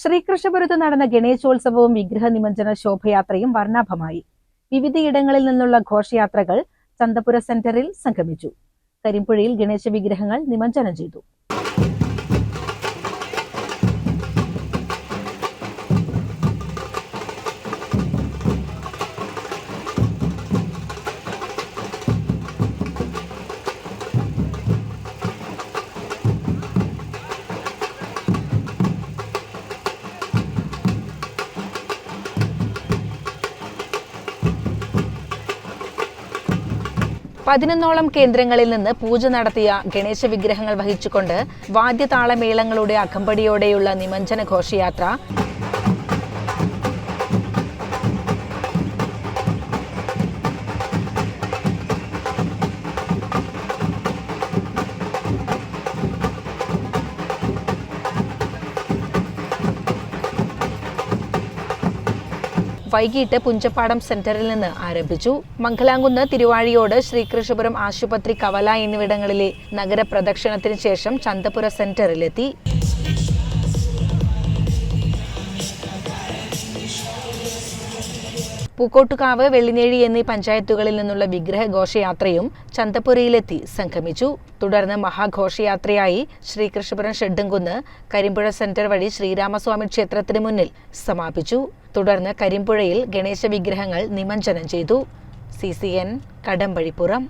ശ്രീകൃഷ്ണപുരത്ത് നടന്ന ഗണേശോത്സവവും വിഗ്രഹ നിമജ്ജന ശോഭയാത്രയും വർണ്ണാഭമായി. വിവിധയിടങ്ങളിൽ നിന്നുള്ള ഘോഷയാത്രകൾ ചന്തപുര സെന്ററിൽ സംഗമിച്ചു. കരിമ്പുഴയിൽ ഗണേശ വിഗ്രഹങ്ങൾ നിമജ്ജനം ചെയ്തു. പതിനൊന്നോളം കേന്ദ്രങ്ങളിൽ നിന്ന് പൂജ നടത്തിയ ഗണേശ വിഗ്രഹങ്ങൾ വഹിച്ചുകൊണ്ട് വാദ്യതാളമേളങ്ങളുടെ അകമ്പടിയോടെയുള്ള നിമജ്ജന ഘോഷയാത്ര വൈകിട്ട് പുഞ്ചപ്പാടം സെന്ററിൽ നിന്ന് ആരംഭിച്ചു. മംഗലാംകുന്ന്, തിരുവാഴിയോട്, ശ്രീകൃഷ്ണപുരം ആശുപത്രി, കവല എന്നിവിടങ്ങളിലെ നഗരപ്രദക്ഷിണത്തിന് ശേഷം ചന്തപുര സെന്ററിലെത്തി. പൂക്കോട്ടുകാവ്, വെള്ളിനേഴി എന്നീ പഞ്ചായത്തുകളിൽ നിന്നുള്ള വിഗ്രഹ ഘോഷയാത്രയും ചന്തപുരയിലെത്തി സംഗമിച്ചു. തുടർന്ന് മഹാഘോഷയാത്രയായി ശ്രീകൃഷ്ണപുരം ഷെഡ്ഡുംകുന്ന്, കരിമ്പുഴ സെന്റർ വഴി ശ്രീരാമസ്വാമി ക്ഷേത്രത്തിന് മുന്നിൽ സമാപിച്ചു. തുടർന്ന് കരിമ്പുഴയിൽ ഗണേശ വിഗ്രഹങ്ങൾ നിമജ്ജനം ചെയ്തു. CCN കടമ്പഴിപ്പുറം.